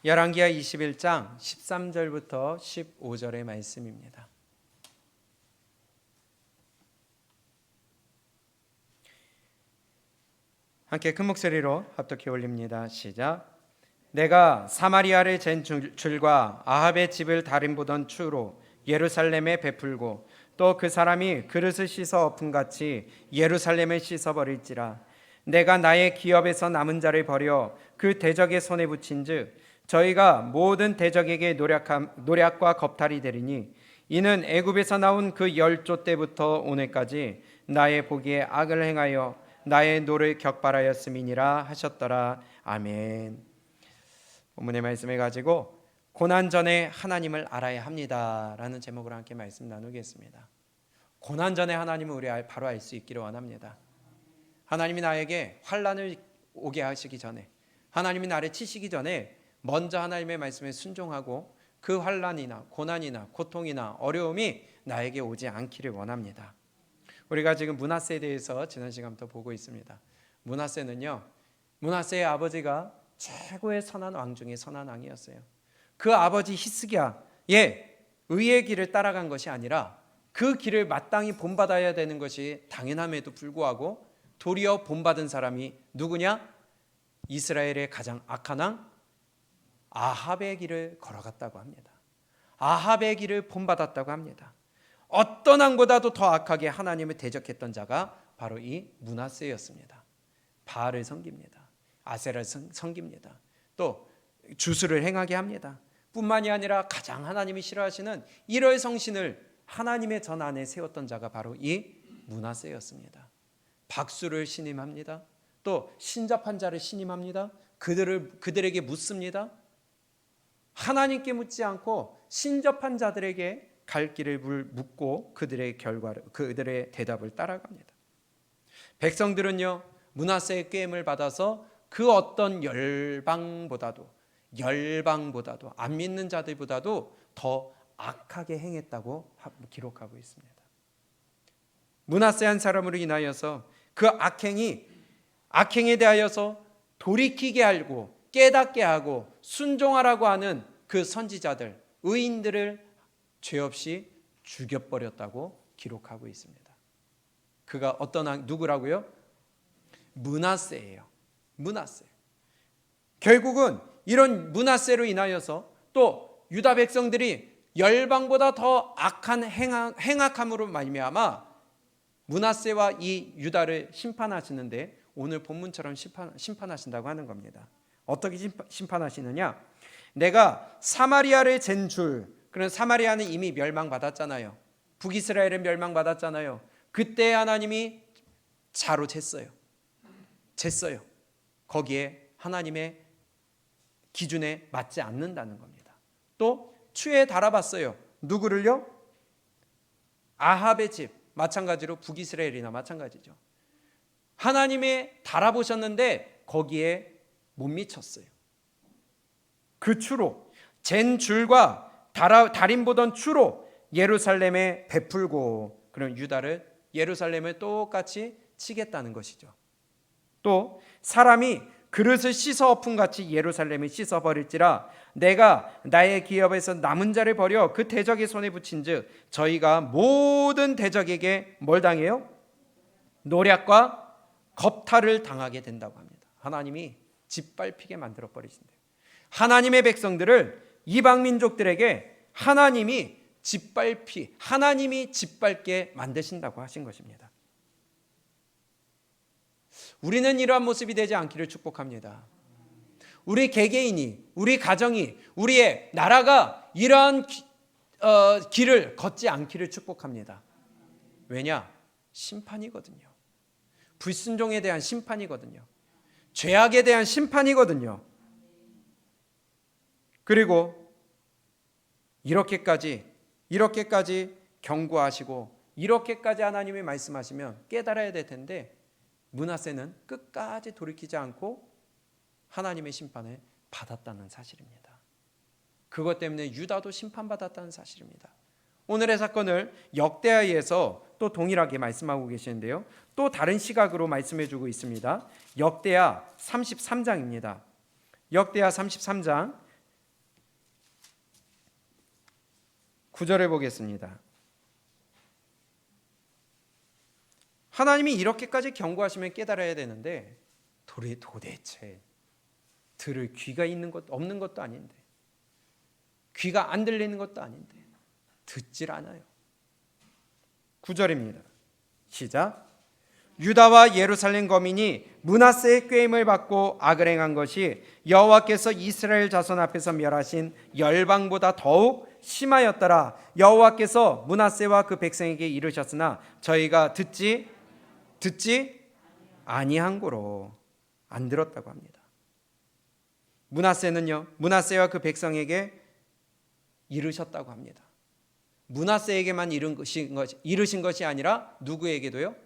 열왕기하 21장 13절부터 15절의 말씀입니다. 함께 큰 목소리로 합독해 올립니다. 시작. 내가 사마리아를 잰 줄과 아합의 집을 다림 보던 추로 예루살렘에 베풀고 또 그 사람이 그릇을 씻어 엎음같이 예루살렘을 씻어버릴지라. 내가 나의 기업에서 남은 자를 버려 그 대적의 손에 붙인즉 저희가 모든 대적에게 노략과 겁탈이 되리니 이는 애굽에서 나온 그 열조 때부터 오늘까지 나의 보기에 악을 행하여 나의 노를 격발하였음이니라 하셨더라. 아멘. 본문의 말씀을 가지고 고난 전에 하나님을 알아야 합니다라는 제목으로 함께 말씀 나누겠습니다. 고난 전에 하나님을 우리 바로 알 수 있기를 원합니다. 하나님이 나에게 환난을 오게 하시기 전에, 하나님이 나를 치시기 전에 먼저 하나님의 말씀에 순종하고 그 환난이나 고난이나 고통이나 어려움이 나에게 오지 않기를 원합니다. 우리가 지금 므낫세에 대해서 지난 시간부터 보고 있습니다. 므낫세는요, 므낫세의 아버지가 최고의 선한 왕 중에 선한 왕이었어요. 그 아버지 히스기야의 의의 길을 따라간 것이 아니라 그 길을 마땅히 본받아야 되는 것이 당연함에도 불구하고 도리어 본받은 사람이 누구냐? 이스라엘의 가장 악한 왕 아합의 길을 걸어갔다고 합니다. 아합의 길을 본받았다고 합니다. 어떤 왕보다도 더 악하게 하나님을 대적했던 자가 바로 이 므낫세였습니다. 바알을 섬깁니다. 아세라를 섬깁니다. 또 주술을 행하게 합니다. 뿐만이 아니라 가장 하나님이 싫어하시는 일월 성신을 하나님의 전 안에 세웠던 자가 바로 이 므낫세였습니다. 박수를 신임합니다. 또 신접한 자를 신임합니다. 그들에게 묻습니다. 하나님께 묻지 않고 신접한 자들에게 갈 길을 묻고 그들의 대답을 따라갑니다. 백성들은요, 므낫세의 꾀임을 받아서 그 어떤 열방보다도 안 믿는 자들보다도 더 악하게 행했다고 기록하고 있습니다. 므낫세 한 사람으로 인하여서 그 악행에 대하여서 돌이키게 하고 깨닫게 하고 순종하라고 하는 그 선지자들, 의인들을 죄 없이 죽여버렸다고 기록하고 있습니다. 그가 누구라고요? 므낫세예요. 므낫세. 결국은 이런 므낫세로 인하여서 또 유다 백성들이 열방보다 더 악한 행악함으로 말미암아 므낫세와 이 유다를 심판하시는데 오늘 본문처럼 심판하신다고 하는 겁니다. 어떻게 심판하시느냐? 내가 사마리아를 잰 줄, 그런 사마리아는 이미 멸망받았잖아요. 북이스라엘은 멸망받았잖아요. 그때 하나님이 자로 쟀어요. 거기에 하나님의 기준에 맞지 않는다는 겁니다. 또 추에 달아봤어요. 누구를요? 아합의 집, 마찬가지로 북이스라엘이나 마찬가지죠. 하나님의 달아보셨는데 거기에 못 미쳤어요. 그 추로, 잰 줄과 달인 보던 추로 예루살렘에 베풀고, 그런 유다를, 예루살렘을 똑같이 치겠다는 것이죠. 또 사람이 그릇을 씻어 엎음같이 예루살렘을 씻어버릴지라. 내가 나의 기업에서 남은 자를 버려 그 대적의 손에 붙인즉 저희가 모든 대적에게 뭘 당해요? 노략과 겁탈을 당하게 된다고 합니다. 하나님이 짓밟히게 만들어 버리신대요. 하나님의 백성들을 이방 민족들에게 하나님이 짓밟게 만드신다고 하신 것입니다. 우리는 이러한 모습이 되지 않기를 축복합니다. 우리 개개인이, 우리 가정이, 우리의 나라가 이러한 길을 걷지 않기를 축복합니다. 왜냐? 심판이거든요. 불순종에 대한 심판이거든요. 죄악에 대한 심판이거든요. 그리고 이렇게까지 경고하시고 이렇게까지 하나님이 말씀하시면 깨달아야 될 텐데 므낫세는 끝까지 돌이키지 않고 하나님의 심판을 받았다는 사실입니다. 그것 때문에 유다도 심판받았다는 사실입니다. 오늘의 사건을 역대하에서 또 동일하게 말씀하고 계시는데요. 또 다른 시각으로 말씀해 주고 있습니다. 역대하 33장입니다. 역대하 33장 9절을 보겠습니다. 하나님이 이렇게까지 경고하시면 깨달아야 되는데 도대체 들을 귀가 있는 것 없는 것도 아닌데, 귀가 안 들리는 것도 아닌데 듣질 않아요. 9절입니다. 시작. 유다와 예루살렘 거민이 므낫세의 꾀임을 받고 악을 행한 것이 여호와께서 이스라엘 자손 앞에서 멸하신 열방보다 더욱 심하였더라. 여호와께서 므낫세와 그 백성에게 이르셨으나 저희가 듣지 아니한 고로 안 들었다고 합니다. 므낫세와 그 백성에게 이르셨다고 합니다. 므낫세에게만 이르신 것이 아니라 누구에게도요?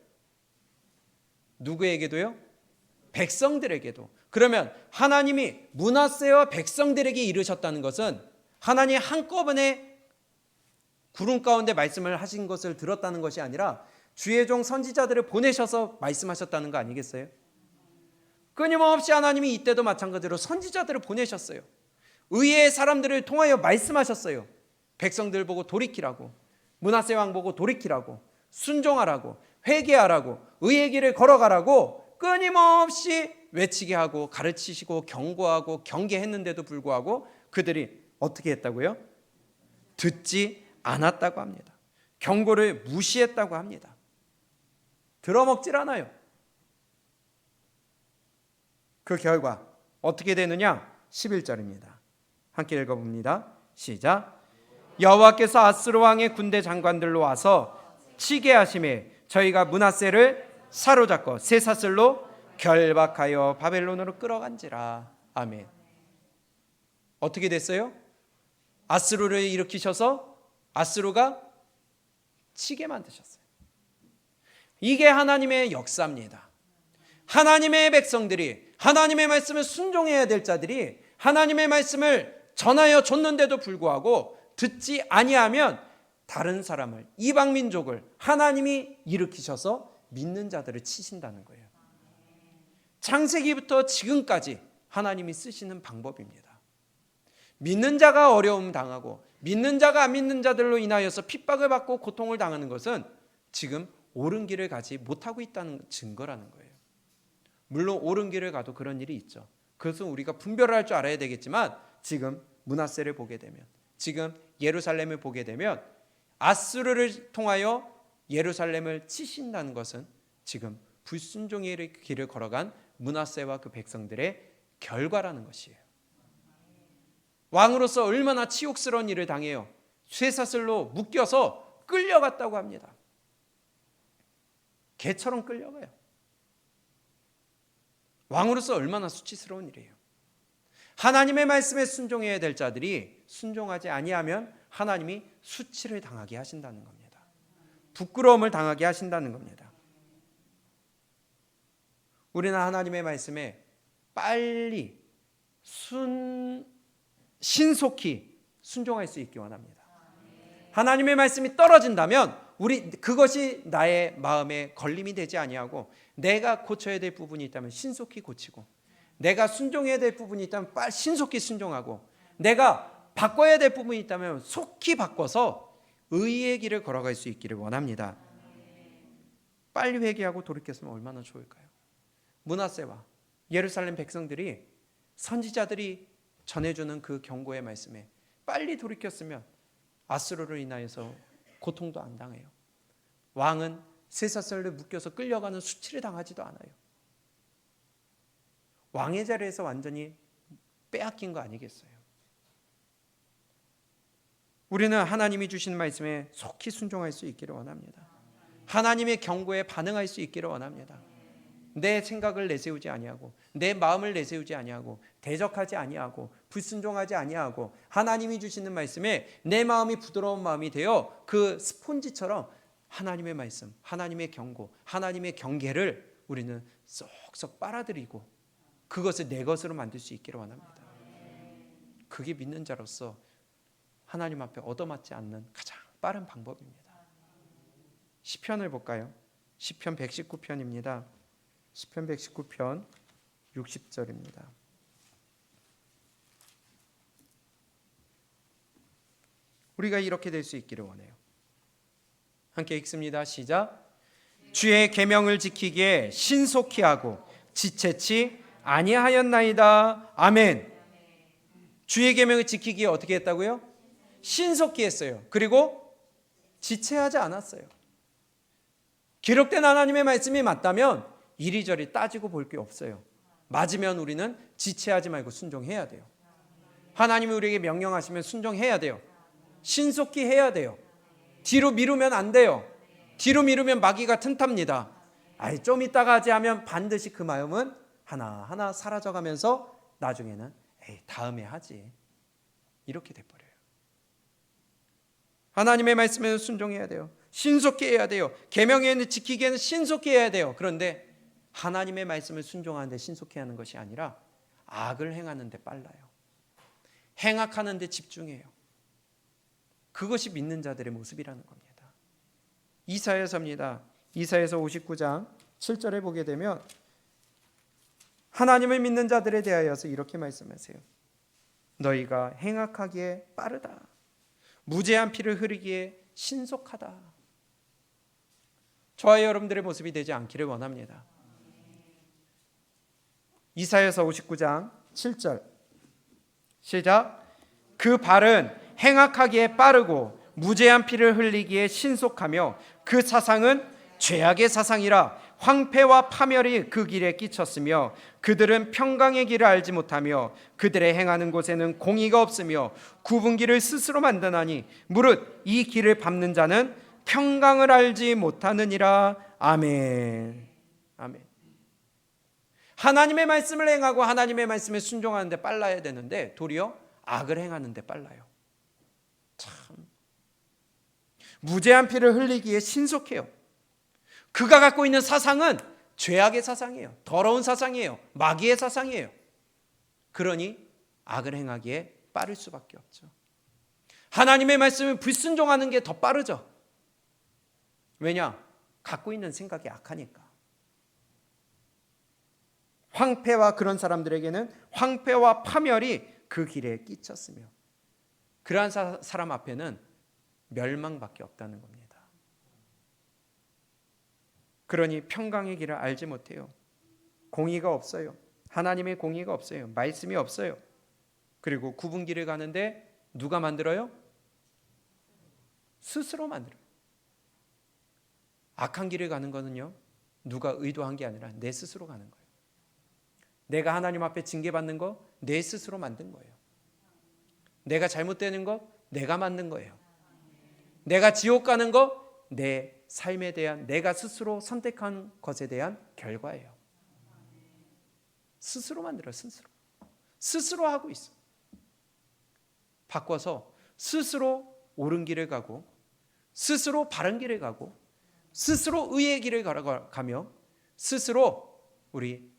백성들에게도. 그러면 하나님이 므낫세와 백성들에게 이르셨다는 것은 하나님 한꺼번에 구름 가운데 말씀을 하신 것을 들었다는 것이 아니라 주의 종 선지자들을 보내셔서 말씀하셨다는 거 아니겠어요? 끊임없이 하나님이 이때도 마찬가지로 선지자들을 보내셨어요. 의의 사람들을 통하여 말씀하셨어요. 백성들 보고 돌이키라고, 므낫세 왕 보고 돌이키라고, 순종하라고, 회개하라고, 의의 길을 걸어가라고 끊임없이 외치게 하고 가르치시고 경고하고 경계했는데도 불구하고 그들이 어떻게 했다고요? 듣지 않았다고 합니다. 경고를 무시했다고 합니다. 들어먹질 않아요. 그 결과 어떻게 되느냐? 11절입니다. 함께 읽어봅니다. 시작. 여호와께서 아스루 왕의 군대 장관들로 와서 치게 하심에 저희가 므낫세를 사로잡고 쇠사슬로 결박하여 바벨론으로 끌어간지라. 아멘. 어떻게 됐어요? 아스루를 일으키셔서 아스루가 치게 만드셨어요. 이게 하나님의 역사입니다. 하나님의 백성들이, 하나님의 말씀을 순종해야 될 자들이 하나님의 말씀을 전하여 줬는데도 불구하고 듣지 아니하면 다른 사람을, 이방 민족을 하나님이 일으키셔서 믿는 자들을 치신다는 거예요. 창세기부터 지금까지 하나님이 쓰시는 방법입니다. 믿는 자가 어려움 당하고 믿는 자가 안 믿는 자들로 인하여서 핍박을 받고 고통을 당하는 것은 지금 옳은 길을 가지 못하고 있다는 증거라는 거예요. 물론 옳은 길을 가도 그런 일이 있죠. 그것은 우리가 분별을 할 줄 알아야 되겠지만 지금 므낫세를 보게 되면, 지금 예루살렘을 보게 되면 아스루를 통하여 예루살렘을 치신다는 것은 지금 불순종의 길을 걸어간 므낫세와 그 백성들의 결과라는 것이에요. 왕으로서 얼마나 치욕스러운 일을 당해요. 쇠사슬로 묶여서 끌려갔다고 합니다. 개처럼 끌려가요. 왕으로서 얼마나 수치스러운 일이에요. 하나님의 말씀에 순종해야 될 자들이 순종하지 아니하면 하나님이 수치를 당하게 하신다는 겁니다. 부끄러움을 당하게 하신다는 겁니다. 우리는 하나님의 말씀에 빨리 신속히 순종할 수 있기 원합니다. 하나님의 말씀이 떨어진다면 그것이 나의 마음에 걸림이 되지 아니하고 내가 고쳐야 될 부분이 있다면 신속히 고치고, 내가 순종해야 될 부분이 있다면 신속히 순종하고, 내가 바꿔야 될 부분이 있다면 속히 바꿔서 의의 길을 걸어갈 수 있기를 원합니다. 빨리 회개하고 돌이켰으면 얼마나 좋을까요? 므낫세와 예루살렘 백성들이 선지자들이 전해주는 그 경고의 말씀에 빨리 돌이켰으면 아스루로 인하여서 고통도 안 당해요. 왕은 쇠사슬로 묶여서 끌려가는 수치를 당하지도 않아요. 왕의 자리에서 완전히 빼앗긴 거 아니겠어요? 우리는 하나님이 주신 말씀에 속히 순종할 수 있기를 원합니다. 하나님의 경고에 반응할 수 있기를 원합니다. 내 생각을 내세우지 아니하고, 내 마음을 내세우지 아니하고, 대적하지 아니하고, 불순종하지 아니하고, 하나님이 주시는 말씀에 내 마음이 부드러운 마음이 되어 그 스폰지처럼 하나님의 말씀, 하나님의 경고, 하나님의 경계를 우리는 쏙쏙 빨아들이고 그것을 내 것으로 만들 수 있기를 원합니다. 그게 믿는 자로서 하나님 앞에 얻어맞지 않는 가장 빠른 방법입니다. 시편을 볼까요? 시편 119편입니다. 시편 119편 60절입니다. 우리가 이렇게 될 수 있기를 원해요. 함께 읽습니다. 시작. 주의 계명을 지키기에 신속히 하고 지체치 아니하였나이다. 아멘. 주의 계명을 지키기에 어떻게 했다고요? 신속히 했어요. 그리고 지체하지 않았어요. 기록된 하나님의 말씀이 맞다면 이리저리 따지고 볼 게 없어요. 맞으면 우리는 지체하지 말고 순종해야 돼요. 하나님이 우리에게 명령하시면 순종해야 돼요. 신속히 해야 돼요. 뒤로 미루면 안 돼요. 뒤로 미루면 마귀가 틈탑니다. 좀 이따가 하지 하면 반드시 그 마음은 하나하나 사라져가면서 나중에는 다음에 하지, 이렇게 돼버려요. 하나님의 말씀에는 순종해야 돼요. 신속히 해야 돼요. 계명에는 지키기에는 신속히 해야 돼요. 그런데 하나님의 말씀을 순종하는데 신속히 하는 것이 아니라 악을 행하는 데 빨라요. 행악하는 데 집중해요. 그것이 믿는 자들의 모습이라는 겁니다. 이사야서입니다. 이사야서 59장 7절에 보게 되면 하나님을 믿는 자들에 대하여서 이렇게 말씀하세요. 너희가 행악하기에 빠르다. 무죄한 피를 흐리기에 신속하다. 저와 여러분들의 모습이 되지 않기를 원합니다. 이사야서 59장 7절 시작. 그 발은 행악하기에 빠르고 무죄한 피를 흘리기에 신속하며 그 사상은 죄악의 사상이라 황폐와 파멸이 그 길에 끼쳤으며 그들은 평강의 길을 알지 못하며 그들의 행하는 곳에는 공의가 없으며 굽은 길을 스스로 만드나니 무릇 이 길을 밟는 자는 평강을 알지 못하느니라. 아멘. 아멘. 하나님의 말씀을 행하고 하나님의 말씀에 순종하는 데 빨라야 되는데 도리어 악을 행하는 데 빨라요. 참, 무죄한 피를 흘리기에 신속해요. 그가 갖고 있는 사상은 죄악의 사상이에요. 더러운 사상이에요. 마귀의 사상이에요. 그러니 악을 행하기에 빠를 수밖에 없죠. 하나님의 말씀을 불순종하는 게 더 빠르죠. 왜냐? 갖고 있는 생각이 악하니까. 황폐와 그런 사람들에게는 황폐와 파멸이 그 길에 끼쳤으며 그러한 사람 앞에는 멸망밖에 없다는 겁니다. 그러니 평강의 길을 알지 못해요. 공의가 없어요. 하나님의 공의가 없어요. 말씀이 없어요. 그리고 굽은 길을 가는데 누가 만들어요? 스스로 만들어요. 악한 길을 가는 거는요, 누가 의도한 게 아니라 내 스스로 가는 거예요. 내가 하나님 앞에 징계받는 거 내 스스로 만든 거예요. 내가 잘못되는 거 내가 만든 거예요. 내가 지옥 가는 거 내 삶에 대한 내가 스스로 선택한 것에 대한 결과예요. 스스로 만들어요. 스스로 하고 있어. 바꿔서 스스로 옳은 길을 가고 스스로 바른 길을 가고 스스로 의의 길을 가며 스스로 우리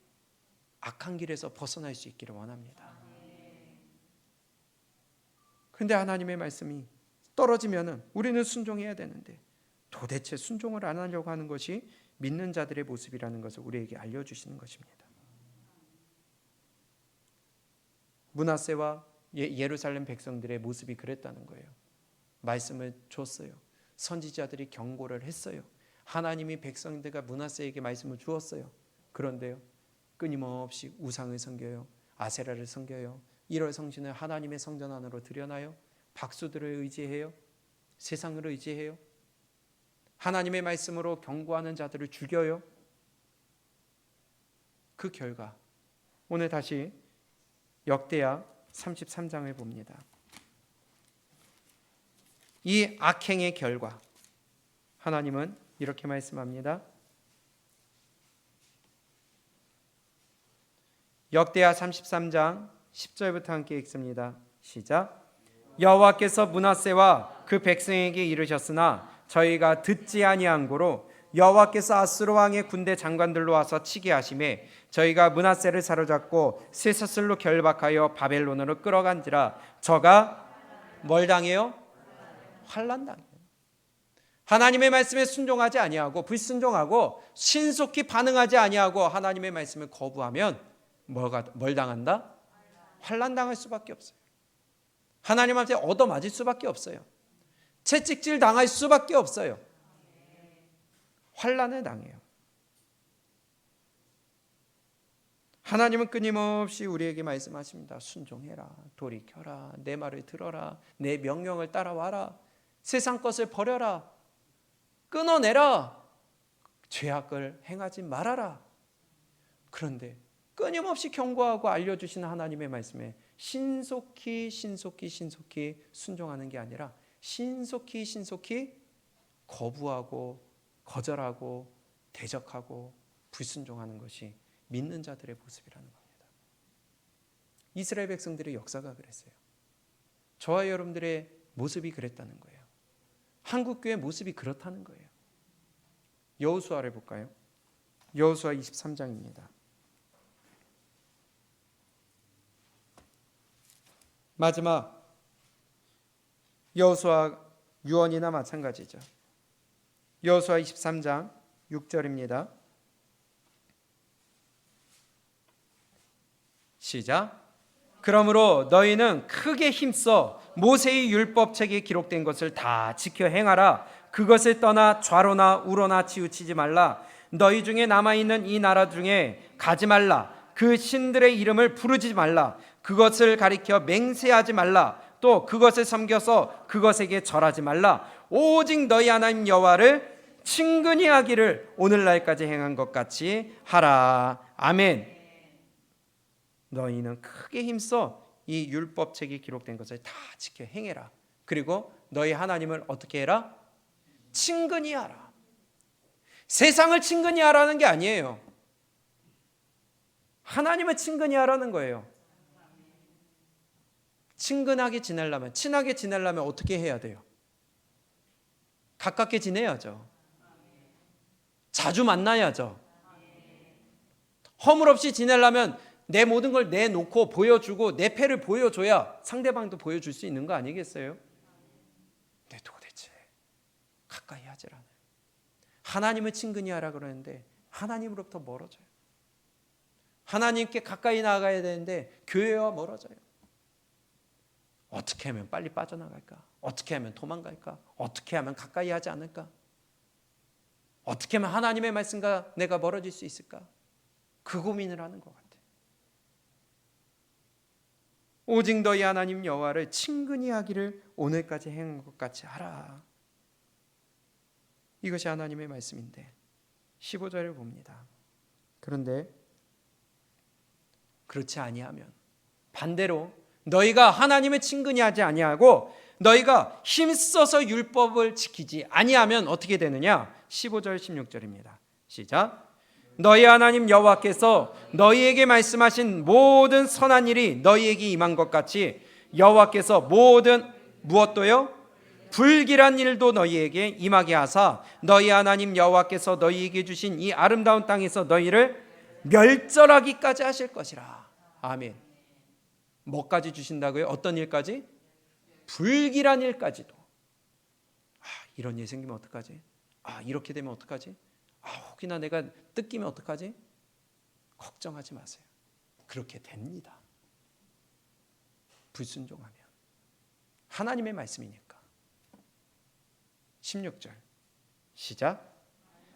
악한 길에서 벗어날 수 있기를 원합니다. 그런데 하나님의 말씀이 떨어지면은 우리는 순종해야 되는데 도대체 순종을 안 하려고 하는 것이 믿는 자들의 모습이라는 것을 우리에게 알려주시는 것입니다. 므낫세와 예루살렘 백성들의 모습이 그랬다는 거예요. 말씀을 줬어요. 선지자들이 경고를 했어요. 하나님이 백성들과 므낫세에게 말씀을 주었어요. 그런데요, 끊임없이 우상을 섬겨요. 아세라를 섬겨요. 1월 성신을 하나님의 성전 안으로 들여놔요. 박수들을 의지해요. 세상을 의지해요. 하나님의 말씀으로 경고하는 자들을 죽여요. 그 결과 오늘 다시 역대하 33장을 봅니다. 이 악행의 결과 하나님은 이렇게 말씀합니다. 역대하 33장 10절부터 함께 읽습니다. 시작. 여호와께서 므낫세와 그 백성에게 이르셨으나 저희가 듣지 아니한 고로 여호와께서 아수르 왕의 군대 장관들로 와서 치게 하심에 저희가 므낫세를 사로잡고 쇠사슬로 결박하여 바벨론으로 끌어간지라. 저가 뭘 당해요? 환난 당해요. 하나님의 말씀에 순종하지 아니하고 불순종하고 신속히 반응하지 아니하고 하나님의 말씀을 거부하면 뭘 당한다? 환난 당할 수밖에 없어요. 하나님한테 얻어맞을 수밖에 없어요. 채찍질 당할 수밖에 없어요. 환난을 당해요. 하나님은 끊임없이 우리에게 말씀하십니다. 순종해라, 돌이켜라, 내 말을 들어라, 내 명령을 따라와라, 세상 것을 버려라, 끊어내라, 죄악을 행하지 말아라. 그런데 끊임없이 경고하고 알려주시는 하나님의 말씀에 신속히 순종하는 게 아니라 신속히 거부하고 거절하고 대적하고 불순종하는 것이 믿는 자들의 모습이라는 겁니다. 이스라엘 백성들의 역사가 그랬어요. 저와 여러분들의 모습이 그랬다는 거예요. 한국교회 모습이 그렇다는 거예요. 여호수아를 볼까요? 여호수아 23장입니다. 마지막 여호수아 유언이나 마찬가지죠. 여호수아 23장 6절입니다. 시작. 그러므로 너희는 크게 힘써 모세의 율법책에 기록된 것을 다 지켜 행하라. 그것을 떠나 좌로나 우로나 치우치지 말라. 너희 중에 남아있는 이 나라 중에 가지 말라. 그 신들의 이름을 부르지 말라. 그것을 가리켜 맹세하지 말라. 또 그것을 섬겨서 그것에게 절하지 말라. 오직 너희 하나님 여호와를 친근히 하기를 오늘날까지 행한 것 같이 하라. 아멘. 너희는 크게 힘써 이 율법책에 기록된 것을 다 지켜 행해라. 그리고 너희 하나님을 어떻게 해라? 친근히 하라. 세상을 친근히 하라는 게 아니에요. 하나님을 친근히 하라는 거예요. 친근하게 지내려면, 친하게 지내려면 어떻게 해야 돼요? 가깝게 지내야죠. 자주 만나야죠. 허물없이 지내려면 내 모든 걸 내놓고 보여주고 내 패를 보여줘야 상대방도 보여줄 수 있는 거 아니겠어요? 근데 도대체 가까이 하질 않아요. 하나님을 친근히 하라 그러는데 하나님으로부터 멀어져요. 하나님께 가까이 나아가야 되는데 교회와 멀어져요. 어떻게 하면 빨리 빠져나갈까? 어떻게 하면 도망갈까? 어떻게 하면 가까이 하지 않을까? 어떻게 하면 하나님의 말씀과 내가 멀어질 수 있을까? 그 고민을 하는 것 같아요. 오직 너희 하나님 여호와를 친근히 하기를 오늘까지 행한 것 같이 하라. 이것이 하나님의 말씀인데 15절을 봅니다. 그런데 그렇지 아니하면 반대로 너희가 하나님을 친근히 하지 아니하고 너희가 힘써서 율법을 지키지 아니하면 어떻게 되느냐? 15절 16절입니다. 시작. 너희 하나님 여호와께서 너희에게 말씀하신 모든 선한 일이 너희에게 임한 것 같이 여호와께서 모든 무엇도요? 불길한 일도 너희에게 임하게 하사 너희 하나님 여호와께서 너희에게 주신 이 아름다운 땅에서 너희를 멸절하기까지 하실 것이라. 아멘. 뭐까지 주신다고요? 어떤 일까지? 불길한 일까지도. 이런 일 생기면 어떡하지? 이렇게 되면 어떡하지? 혹이나 내가 뜯기면 어떡하지? 걱정하지 마세요. 그렇게 됩니다. 불순종하면. 하나님의 말씀이니까. 16절 시작.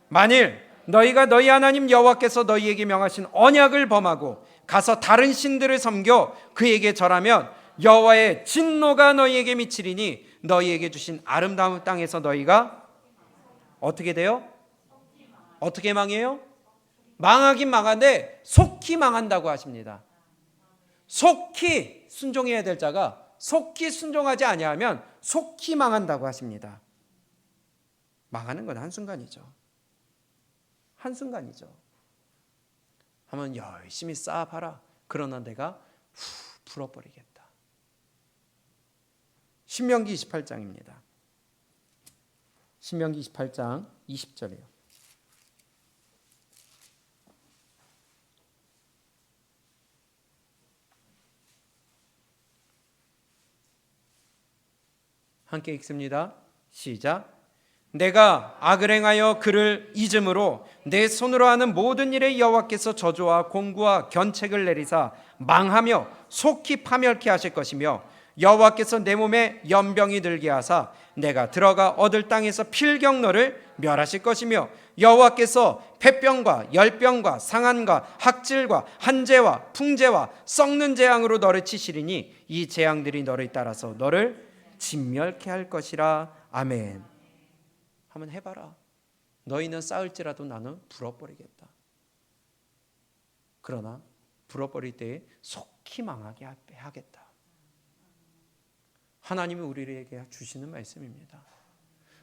만일 너희가 너희 하나님 여호와께서 너희에게 명하신 언약을 범하고 가서 다른 신들을 섬겨 그에게 절하면 여호와의 진노가 너희에게 미치리니 너희에게 주신 아름다운 땅에서 너희가 어떻게 돼요? 어떻게 망해요? 망하긴 망한데 속히 망한다고 하십니다. 속히 순종해야 될 자가 속히 순종하지 아니하면 속히 망한다고 하십니다. 망하는 건 한순간이죠. 한순간이죠. 하면 열심히 쌓아봐라. 그러나 내가 풀어버리겠다. 신명기 28장입니다. 신명기 28장 20절이에요. 함께 읽습니다. 시작. 내가 악을 행하여 그를 잊음으로 내 손으로 하는 모든 일에 여호와께서 저주와 공구와 견책을 내리사 망하며 속히 파멸케 하실 것이며 여호와께서 내 몸에 연병이 들게 하사 내가 들어가 얻을 땅에서 필경 너를 멸하실 것이며 여호와께서 폐병과 열병과 상한과 학질과 한재와 풍재와 썩는 재앙으로 너를 치시리니 이 재앙들이 너를 따라서 너를 진멸케 할 것이라. 아멘. 한번 해봐라. 너희는 쌓을지라도 나는 불어버리겠다. 그러나 불어버릴 때에 속히 망하게 하겠다. 하나님이 우리에게 주시는 말씀입니다.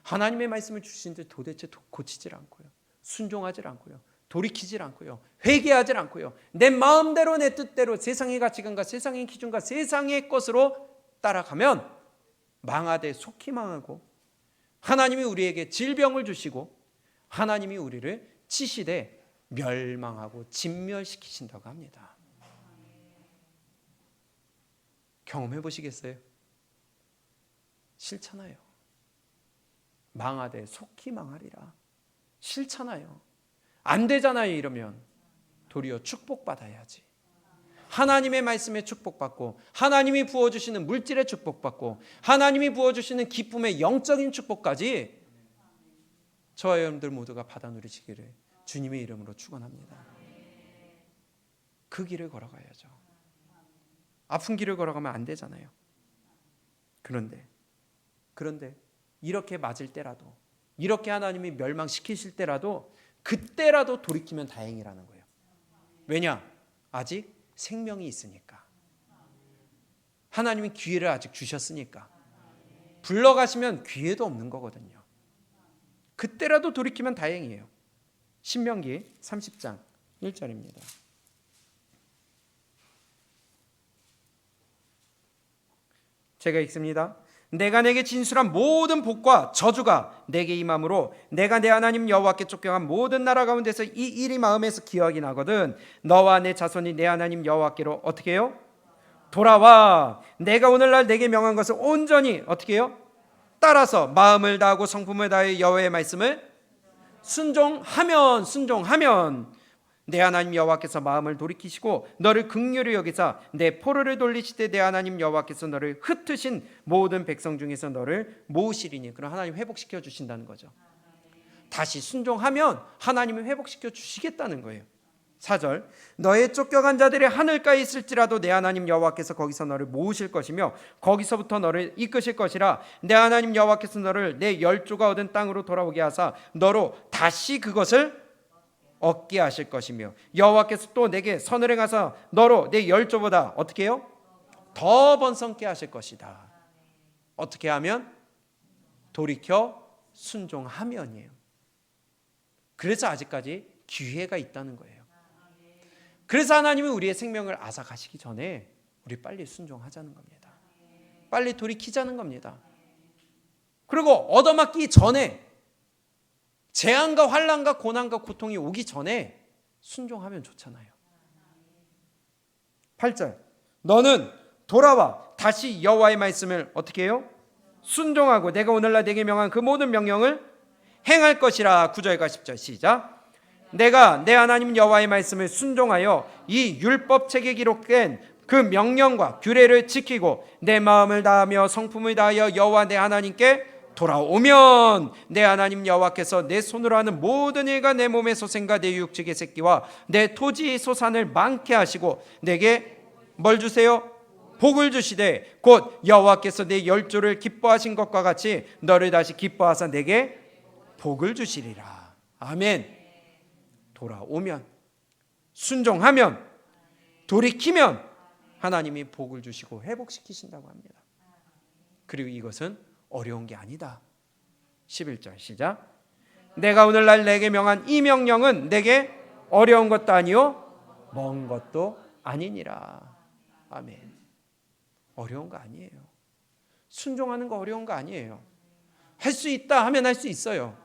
하나님의 말씀을 주시는데 도대체 고치질 않고요, 순종하질 않고요, 돌이키질 않고요, 회개하질 않고요, 내 마음대로 내 뜻대로 세상의 가치관과 세상의 기준과 세상의 것으로 따라가면 망하되 속히 망하고, 하나님이 우리에게 질병을 주시고 하나님이 우리를 치시되 멸망하고 진멸시키신다고 합니다. 경험해 보시겠어요? 싫잖아요. 망하되 속히 망하리라. 싫잖아요. 안 되잖아요. 이러면 도리어 축복받아야지. 하나님의 말씀에 축복받고, 하나님이 부어주시는 물질의 축복받고, 하나님이 부어주시는 기쁨의 영적인 축복까지 저와 여러분들 모두가 받아 누리시기를 주님의 이름으로 축원합니다. 그 길을 걸어가야죠. 아픈 길을 걸어가면 안 되잖아요. 그런데 이렇게 맞을 때라도, 이렇게 하나님이 멸망시키실 때라도, 그때라도 돌이키면 다행이라는 거예요. 왜냐? 아직 생명이 있으니까. 하나님이 기회를 아직 주셨으니까. 불러가시면 기회도 없는 거거든요. 그때라도 돌이키면 다행이에요. 신명기 30장 1절입니다. 제가 읽습니다. 내가 내게 진술한 모든 복과 저주가 내게 임함으로 내가 내 하나님 여호와께 쫓겨간 모든 나라 가운데서 이 일이 마음에서 기억이 나거든 너와 내 자손이 내 하나님 여호와께로 어떻게 해요? 돌아와 내가 오늘날 내게 명한 것을 온전히 어떻게 해요? 따라서 마음을 다하고 성품을 다해 여호와의 말씀을 순종하면 내 하나님 여호와께서 마음을 돌이키시고 너를 긍휼히 여기사 내 포로를 돌리시되 내 하나님 여호와께서 너를 흩으신 모든 백성 중에서 너를 모으시리니. 그럼 하나님 회복시켜 주신다는 거죠. 다시 순종하면 하나님이 회복시켜 주시겠다는 거예요. 4절 너의 쫓겨간 자들이 하늘가에 있을지라도 내 하나님 여호와께서 거기서 너를 모으실 것이며 거기서부터 너를 이끄실 것이라. 내 하나님 여호와께서 너를 내 열조가 얻은 땅으로 돌아오게 하사 너로 다시 그것을 얻게 하실 것이며 여호와께서 또 내게 선을 행하사 너로 내 열조보다 어떻게 해요? 더 번성케 하실 것이다. 어떻게 하면? 돌이켜 순종하면이에요. 그래서 아직까지 기회가 있다는 거예요. 그래서 하나님은 우리의 생명을 앗아가시기 전에 우리 빨리 순종하자는 겁니다. 빨리 돌이키자는 겁니다. 그리고 얻어맞기 전에, 재앙과 환난과 고난과 고통이 오기 전에 순종하면 좋잖아요. 8절 너는 돌아와 다시 여호와의 말씀을 어떻게 해요? 순종하고 내가 오늘날 내게 명한 그 모든 명령을 행할 것이라. 9절과 10절 시작. 내가 내 하나님 여호와의 말씀을 순종하여 이 율법책에 기록된 그 명령과 규례를 지키고 내 마음을 다하며 성품을 다하여 여호와 내 하나님께 돌아오면 내 하나님 여호와께서 내 손으로 하는 모든 일과 내 몸의 소생과 내 육축의 새끼와 내 토지의 소산을 많게 하시고 내게 뭘 주세요? 복을 주시되 곧 여호와께서 내 열조를 기뻐하신 것과 같이 너를 다시 기뻐하사 내게 복을 주시리라. 아멘. 돌아오면, 순종하면, 돌이키면 하나님이 복을 주시고 회복시키신다고 합니다. 그리고 이것은 어려운 게 아니다. 11절 시작. 내가 오늘날 내게 명한 이 명령은 내게 어려운 것도 아니요 먼 것도 아니니라. 아멘. 어려운 거 아니에요. 순종하는 거 어려운 거 아니에요. 할 수 있다 하면 할 수 있어요.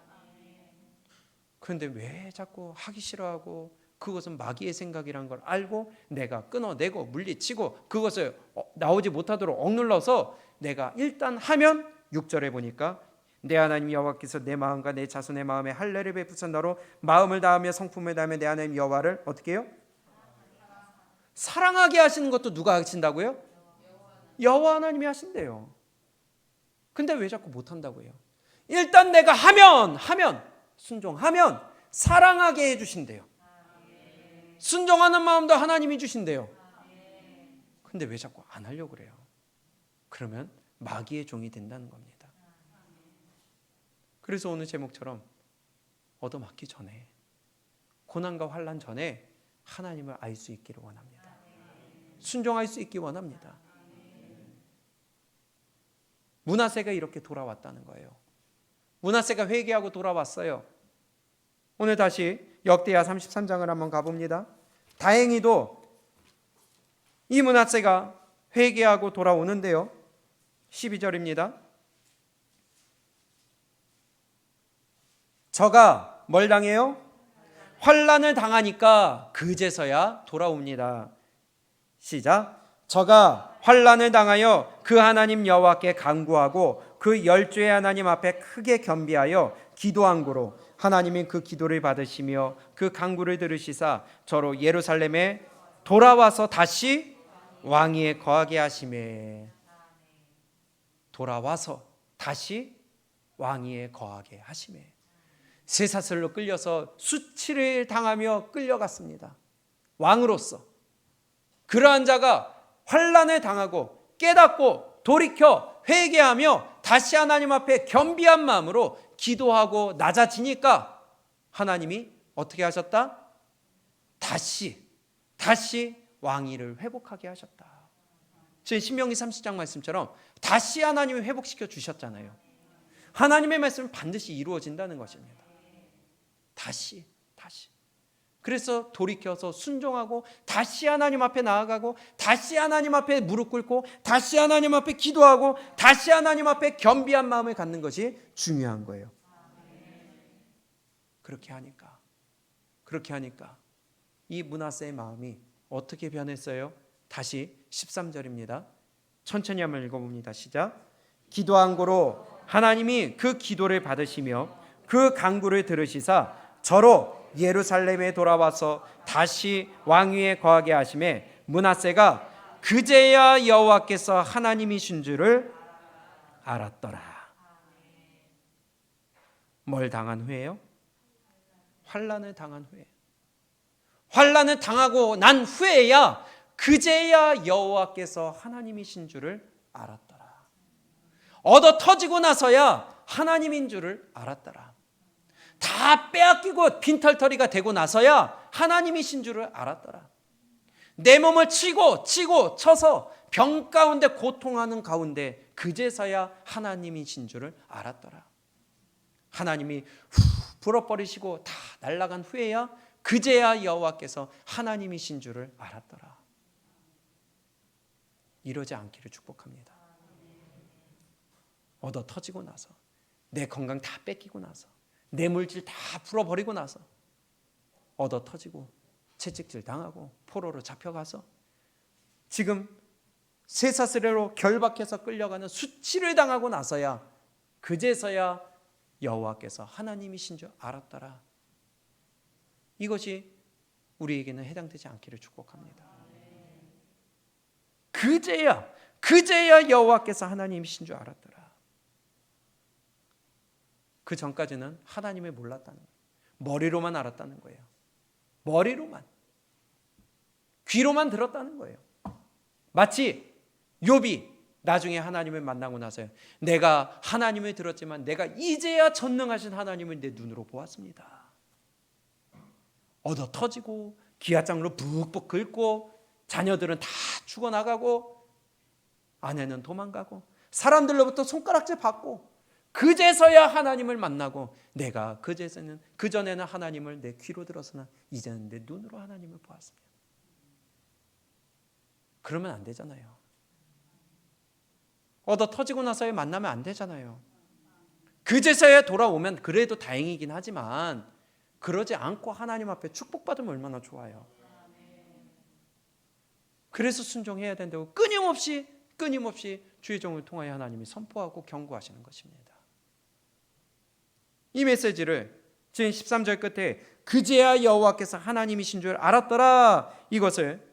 그런데 왜 자꾸 하기 싫어하고, 그것은 마귀의 생각이라는 걸 알고 내가 끊어내고 물리치고 그것을 나오지 못하도록 억눌러서 내가 일단 하면, 6절에 보니까 내 하나님 여호와께서 내 마음과 내 자손의 마음에 할례를 베푸사 너로 마음을 다하며 성품을 다하며 내 하나님 여호와를 어떻게 해요? 사랑하게 하시는 것도 누가 하신다고요? 여호와 하나님이 하신대요. 근데 왜 자꾸 못한다고 해요? 일단 내가 하면 순종하면 사랑하게 해주신대요. 순종하는 마음도 하나님이 주신대요. 근데 왜 자꾸 안 하려고 그래요? 그러면 마귀의 종이 된다는 겁니다. 그래서 오늘 제목처럼 얻어맞기 전에, 고난과 환난 전에 하나님을 알 수 있기를 원합니다. 순종할 수 있기 원합니다. 므낫세가 이렇게 돌아왔다는 거예요. 므낫세가 회개하고 돌아왔어요. 오늘 다시 역대하 33장을 한번 가봅니다. 다행히도 이 므낫세가 회개하고 돌아오는데요. 12절입니다. 저가 뭘 당해요? 환난을 당하니까 그제서야 돌아옵니다. 시작. 저가 환난을 당하여 그 하나님 여호와께 간구하고 그 12의 하나님 앞에 크게 겸비하여 기도한 고로 하나님이 그 기도를 받으시며 그 간구를 들으시사 저로 예루살렘에 돌아와서 다시 왕위에 거하게 하시매. 돌아와서 다시 왕위에 거하게 하시매. 쇠사슬로 끌려서 수치를 당하며 끌려갔습니다. 왕으로서. 그러한 자가 환난을 당하고 깨닫고 돌이켜 회개하며 다시 하나님 앞에 겸비한 마음으로 기도하고 낮아지니까 하나님이 어떻게 하셨다? 다시 왕위를 회복하게 하셨다. 지금 신명기 30장 말씀처럼 다시 하나님이 회복시켜 주셨잖아요. 하나님의 말씀은 반드시 이루어진다는 것입니다. 다시. 그래서 돌이켜서 순종하고 다시 하나님 앞에 나아가고 다시 하나님 앞에 무릎 꿇고 다시 하나님 앞에 기도하고 다시 하나님 앞에 겸비한 마음을 갖는 것이 중요한 거예요. 그렇게 하니까 이 므낫세의 마음이 어떻게 변했어요? 다시 13절입니다. 천천히 한번 읽어봅니다. 시작. 기도한 고로 하나님이 그 기도를 받으시며 그 간구를 들으시사 저로 예루살렘에 돌아와서 다시 왕위에 거하게 하심에 므낫세가 그제야 여호와께서 하나님이신 줄을 알았더라. 뭘 당한 후에요? 환난을 당한 후에. 환난을 당하고 난 후에야 그제야 여호와께서 하나님이신 줄을 알았더라. 얻어 터지고 나서야 하나님인 줄을 알았더라. 다 빼앗기고 빈털터리가 되고 나서야 하나님이신 줄을 알았더라. 내 몸을 치고 쳐서 병 가운데 고통하는 가운데 그제서야 하나님이신 줄을 알았더라. 하나님이 불어버리시고 다 날아간 후에야 그제야 여호와께서 하나님이신 줄을 알았더라. 이러지 않기를 축복합니다. 얻어 터지고 나서 내 건강 다 뺏기고 나서 내 물질 다 풀어버리고 나서 얻어 터지고 채찍질 당하고 포로로 잡혀가서 지금 쇠사슬로 결박해서 끌려가는 수치를 당하고 나서야 그제서야 여호와께서 하나님이신 줄 알았더라. 이것이 우리에게는 해당되지 않기를 축복합니다. 그제야 여호와께서 하나님이신 줄 알았더라. 그 전까지는 하나님을 몰랐다는 거예요. 머리로만 알았다는 거예요. 머리로만. 귀로만 들었다는 거예요. 마치 욥이 나중에 하나님을 만나고 나서요. 내가 하나님을 들었지만 내가 이제야 전능하신 하나님을 내 눈으로 보았습니다. 얻어 터지고 기아장로 북북 긁고 자녀들은 다 죽어나가고 아내는 도망가고 사람들로부터 손가락질 받고 그제서야 하나님을 만나고 내가 그전에는 하나님을 내 귀로 들었으나 이제는 내 눈으로 하나님을 보았습니다. 그러면 안 되잖아요. 얻어 터지고 나서야 만나면 안 되잖아요. 그제서야 돌아오면 그래도 다행이긴 하지만 그러지 않고 하나님 앞에 축복받으면 얼마나 좋아요. 그래서 순종해야 된다고 끊임없이 주의 종을 통하여 하나님이 선포하고 경고하시는 것입니다. 이 메시지를 지금 13절 끝에 그제야 여호와께서 하나님이신 줄 알았더라. 이것을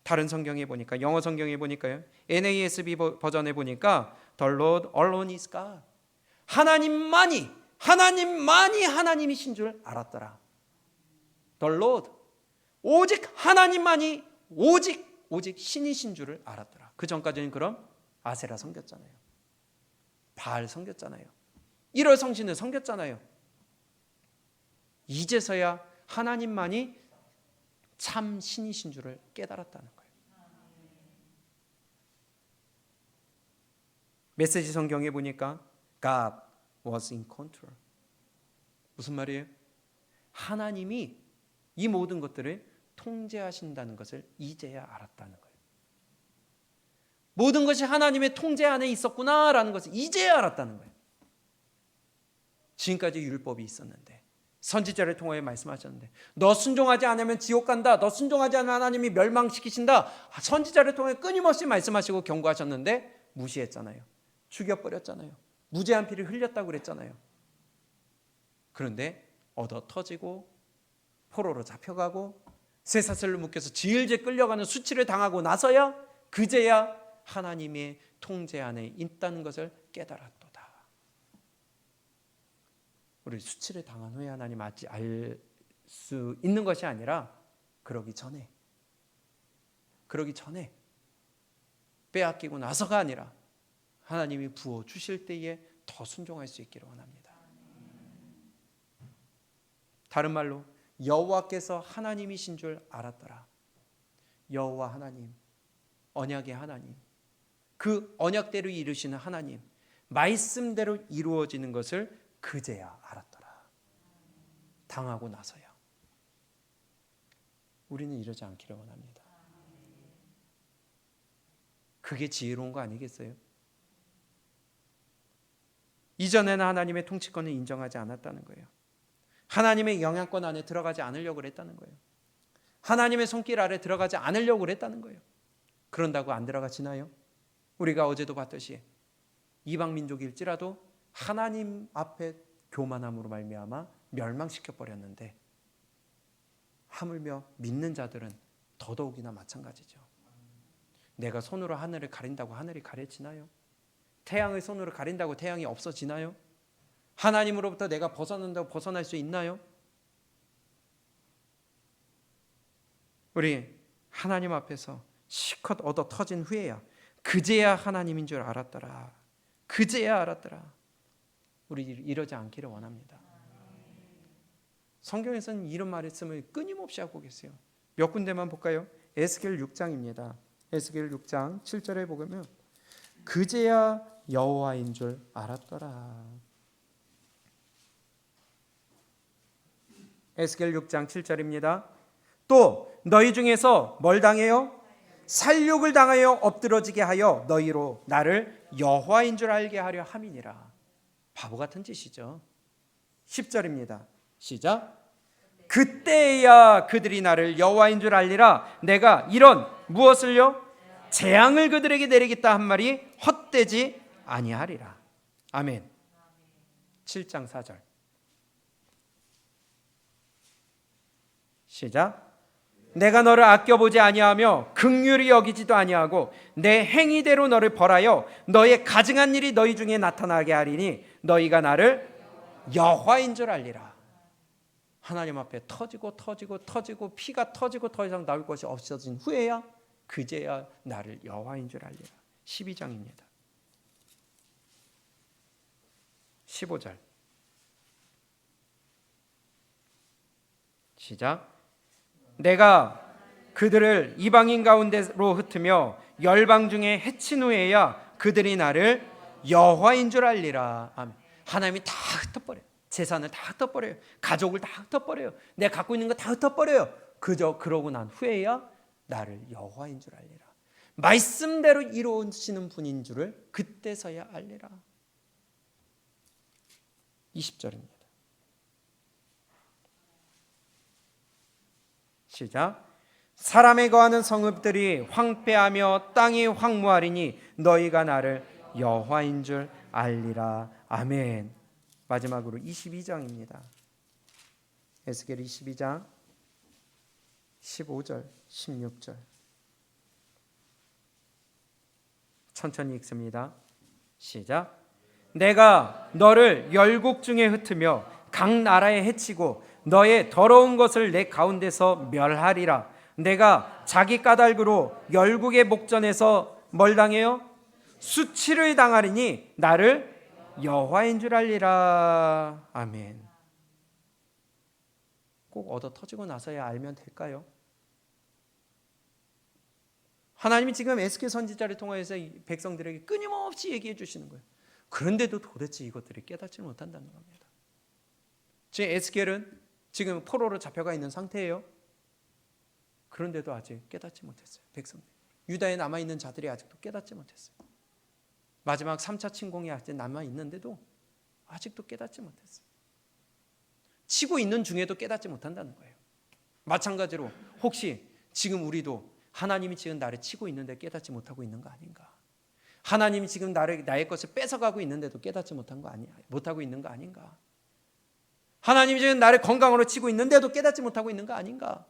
다른 성경에 보니까 영어 성경에 보니까요. NASB 버전에 보니까 The Lord alone is God. 하나님만이 하나님이신 줄 알았더라. The Lord, 오직 하나님만이 오직 신이신 줄을 알았더라. 그 전까지는 그럼 아세라 섬겼잖아요. 바알 섬겼잖아요. 일월 성신을 섬겼잖아요. 이제서야 하나님만이 참 신이신 줄을 깨달았다는 거예요. 메시지 성경에 보니까 God was in control. 무슨 말이에요? 하나님이 이 모든 것들을 통제하신다는 것을 이제야 알았다는 거예요. 모든 것이 하나님의 통제 안에 있었구나라는 것을 이제야 알았다는 거예요. 지금까지 율법이 있었는데, 선지자를 통하여 말씀하셨는데, 너 순종하지 않으면 지옥 간다, 너 순종하지 않으면 하나님이 멸망시키신다, 선지자를 통해 끊임없이 말씀하시고 경고하셨는데 무시했잖아요. 죽여버렸잖아요. 무죄한 피를 흘렸다고 그랬잖아요. 그런데 얻어 터지고 포로로 잡혀가고 쇠사슬로 묶여서 질질 끌려가는 수치를 당하고 나서야 그제야 하나님의 통제 안에 있다는 것을 깨달았도다. 우리 수치를 당한 후에 하나님 알 수 있는 것이 아니라 그러기 전에 빼앗기고 나서가 아니라 하나님이 부어 주실 때에 더 순종할 수 있기를 원합니다. 다른 말로 여호와께서 하나님이신 줄 알았더라. 여호와 하나님, 언약의 하나님, 그 언약대로 이루시는 하나님, 말씀대로 이루어지는 것을 그제야 알았더라. 당하고 나서야. 우리는 이러지 않기를 원합니다. 그게 지혜로운 거 아니겠어요? 이전에는 하나님의 통치권을 인정하지 않았다는 거예요. 하나님의 영향권 안에 들어가지 않으려고 그랬다는 거예요. 하나님의 손길 아래 들어가지 않으려고 그랬다는 거예요. 그런다고 안 들어가지나요? 우리가 어제도 봤듯이 이방 민족일지라도 하나님 앞에 교만함으로 말미암아 멸망시켜 버렸는데, 하물며 믿는 자들은 더더욱이나 마찬가지죠. 내가 손으로 하늘을 가린다고 하늘이 가려지나요? 태양을 손으로 가린다고 태양이 없어지나요? 하나님으로부터 내가 벗어난다고 벗어날 수 있나요? 우리 하나님 앞에서 실컷 얻어 터진 후에야 그제야 하나님인 줄 알았더라. 그제야 알았더라. 우리 이러지 않기를 원합니다. 성경에서는 이런 말씀을 끊임없이 하고 계세요. 몇 군데만 볼까요? 에스겔 6장입니다. 에스겔 6장 7절에 보면 그제야 여호와인 줄 알았더라. 에스겔 6장 7절입니다. 또 너희 중에서 뭘 당해요? 살육을 당하여 엎드러지게 하여 너희로 나를 여호와인 줄 알게 하려 함이니라. 바보 같은 짓이죠. 10절입니다. 시작. 그때야 그들이 나를 여호와인 줄 알리라. 내가 이런 무엇을요? 재앙을 그들에게 내리겠다 한 말이 헛되지 아니하리라. 아멘. 7장 4절. 시작. 내가 너를 아껴보지 아니하며 긍휼히 여기지도 아니하고 내 행위대로 너를 벌하여 너의 가증한 일이 너희 중에 나타나게 하리니 너희가 나를 여호와인 줄 알리라. 하나님 앞에 터지고 피가 터지고 더 이상 나올 것이 없어진 후에야 그제야 나를 여호와인 줄 알리라. 12장입니다. 15절. 시작. 내가 그들을 이방인 가운데로 흩으며 열방 중에 해친 후에야 그들이 나를 여호와인 줄 알리라. 아멘. 하나님이 다 흩어버려요. 재산을 다 흩어버려요. 가족을 다 흩어버려요. 내가 갖고 있는 거 다 흩어버려요. 그저 그러고 난 후에야 나를 여호와인 줄 알리라. 말씀대로 이루어지는 분인 줄을 그때서야 알리라. 20절입니다. 시작. 사람에 거하는 성읍들이 황폐하며 땅이 황무하리니 너희가 나를 여호와인 줄 알리라. 아멘. 마지막으로 22장입니다. 에스겔 22장 15절 16절 천천히 읽습니다. 시작. 내가 너를 열국 중에 흩으며 각 나라에 해치고 너의 더러운 것을 내 가운데서 멸하리라. 내가 자기 까닭으로 열국의 목전에서 뭘 당해요? 수치를 당하리니 나를 여호와인 줄 알리라. 아멘. 꼭 얻어 터지고 나서야 알면 될까요? 하나님이 지금 에스겔 선지자를 통해서 백성들에게 끊임없이 얘기해 주시는 거예요. 그런데도 도대체 이것들이 깨닫지 못한다는 겁니다. 지금 에스겔은 지금 포로로 잡혀가 있는 상태예요. 그런데도 아직 깨닫지 못했어요. 백성들. 유다에 남아있는 자들이 아직도 깨닫지 못했어요. 마지막 3차 침공이 아직 남아있는데도 아직도 깨닫지 못했어요. 치고 있는 중에도 깨닫지 못한다는 거예요. 마찬가지로 혹시 지금 우리도 하나님이 지금 나를 치고 있는데 깨닫지 못하고 있는 거 아닌가? 하나님이 지금 나의 것을 뺏어가고 있는데도 깨닫지 못하고 있는 거 아닌가? 하나님이 지금 나를 건강으로 치고 있는데도 깨닫지 못하고 있는 거 아닌가?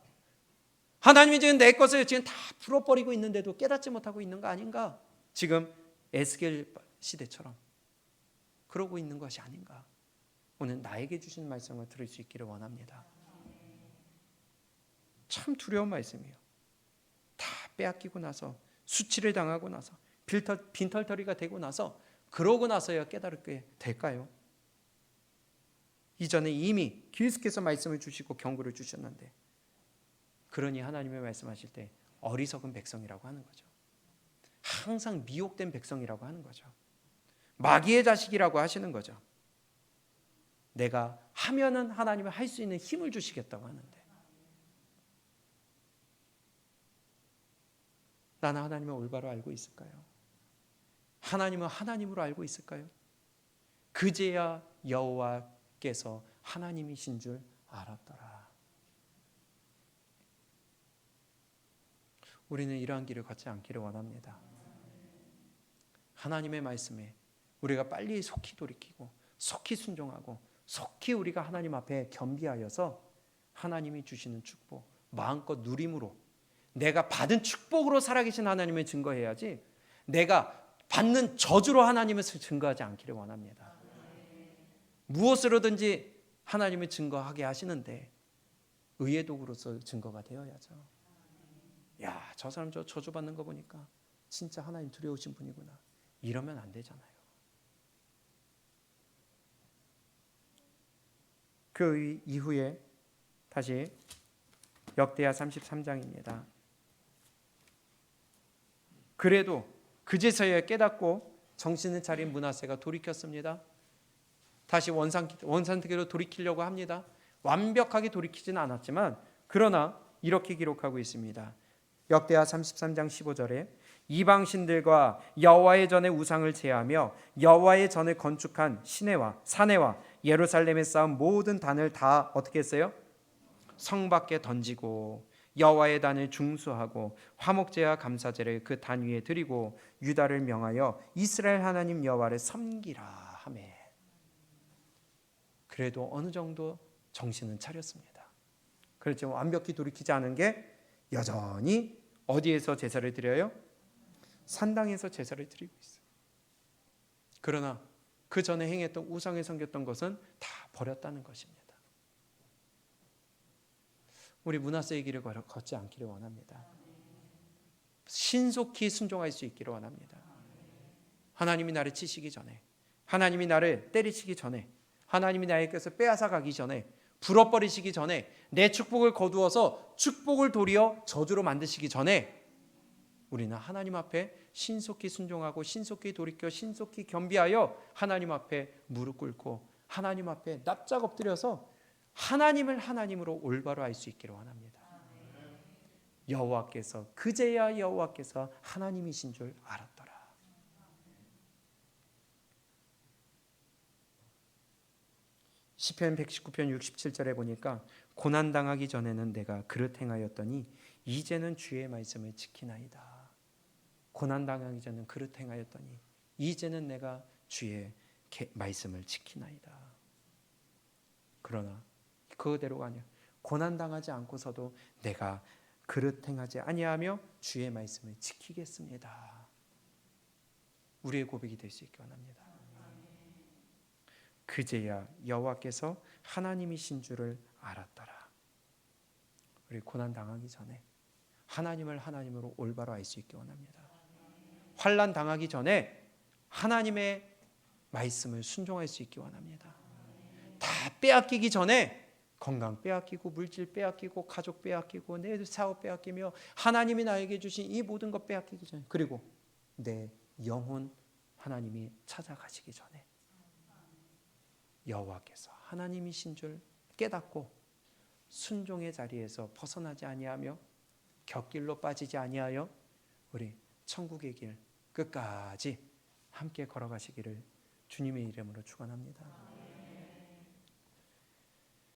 하나님이 지금 내 것을 지금 다 풀어버리고 있는데도 깨닫지 못하고 있는 거 아닌가? 지금 에스겔 시대처럼 그러고 있는 것이 아닌가? 오늘 나에게 주신 말씀을 들을 수 있기를 원합니다. 참 두려운 말씀이에요. 다 빼앗기고 나서 수치를 당하고 나서 빈털터리가 되고 나서 그러고 나서야 깨달게 될까요? 이전에 이미 계속해서 말씀을 주시고 경고를 주셨는데, 그러니 하나님의 말씀하실 때 어리석은 백성이라고 하는 거죠. 항상 미혹된 백성이라고 하는 거죠. 마귀의 자식이라고 하시는 거죠. 내가 하면은 하나님은 할 수 있는 힘을 주시겠다고 하는데, 나는 하나님을 올바로 알고 있을까요? 하나님은 하나님으로 알고 있을까요? 그제야 여호와께서 하나님이신 줄 알았더라. 우리는 이러한 길을 걷지 않기를 원합니다. 하나님의 말씀에 우리가 빨리 속히 돌이키고 속히 순종하고 속히 우리가 하나님 앞에 겸비하여서 하나님이 주시는 축복 마음껏 누림으로, 내가 받은 축복으로 살아계신 하나님을 증거해야지 내가 받는 저주로 하나님을 증거하지 않기를 원합니다. 무엇으로든지 하나님을 증거하게 하시는데 의의 도구로서 증거가 되어야죠. 야, 저 사람 저 저주받는 거 보니까 진짜 하나님 두려우신 분이구나. 이러면 안 되잖아요. 그 이후에 다시 역대하 33장입니다. 그래도 그제서야 깨닫고 정신을 차린 므낫세가 돌이켰습니다. 다시 원상태계로 돌이키려고 합니다. 완벽하게 돌이키지는 않았지만 그러나 이렇게 기록하고 있습니다. 역대하 33장 15절에 이방신들과 여호와의 전에 우상을 제하며 여호와의 전을 건축한 시내와 사내와 예루살렘에 쌓은 모든 단을 다 어떻게 했어요? 성 밖에 던지고 여호와의 단을 중수하고 화목제와 감사제를 그 단 위에 드리고 유다를 명하여 이스라엘 하나님 여호와를 섬기라 하며, 그래도 어느 정도 정신은 차렸습니다. 그렇지만 완벽히 돌이키지 않은 게 여전히 어디에서 제사를 드려요? 산당에서 제사를 드리고 있어요. 그러나 그 전에 행했던 우상에 섬겼던 것은 다 버렸다는 것입니다. 우리 므낫세의 길을 걷지 않기를 원합니다. 신속히 순종할 수 있기를 원합니다. 하나님이 나를 치시기 전에, 하나님이 나를 때리시기 전에, 하나님이 나의 것을 빼앗아 가기 전에, 불어버리시기 전에, 내 축복을 거두어서 축복을 도리어 저주로 만드시기 전에 우리는 하나님 앞에 신속히 순종하고 신속히 돌이켜 신속히 겸비하여 하나님 앞에 무릎 꿇고 하나님 앞에 납작 엎드려서 하나님을 하나님으로 올바로 알 수 있기를 원합니다. 여호와께서 그제야 여호와께서 하나님이신 줄 알았더라. 시편 119편 67절에 보니까 고난당하기 전에는 내가 그릇 행하였더니 이제는 주의 말씀을 지키나이다. 고난당하기 전에는 그릇 행하였더니 이제는 내가 주의 말씀을 지키나이다. 그러나 그대로가 아니야. 고난당하지 않고서도 내가 그릇 행하지 아니하며 주의 말씀을 지키겠습니다. 우리의 고백이 될 수 있기 원합니다. 그제야 여호와께서 하나님이신 줄을 알았더라. 우리 고난 당하기 전에 하나님을 하나님으로 올바로 알 수 있기 원합니다. 환난 당하기 전에 하나님의 말씀을 순종할 수 있기 원합니다. 다 빼앗기기 전에 건강 빼앗기고 물질 빼앗기고 가족 빼앗기고 내 사업 빼앗기며 하나님이 나에게 주신 이 모든 것 빼앗기기 전에, 그리고 내 영혼 하나님이 찾아가시기 전에 여호와께서 하나님이신 줄 깨닫고 순종의 자리에서 벗어나지 아니하며 곁길로 빠지지 아니하여 우리 천국의 길 끝까지 함께 걸어가시기를 주님의 이름으로 축원합니다.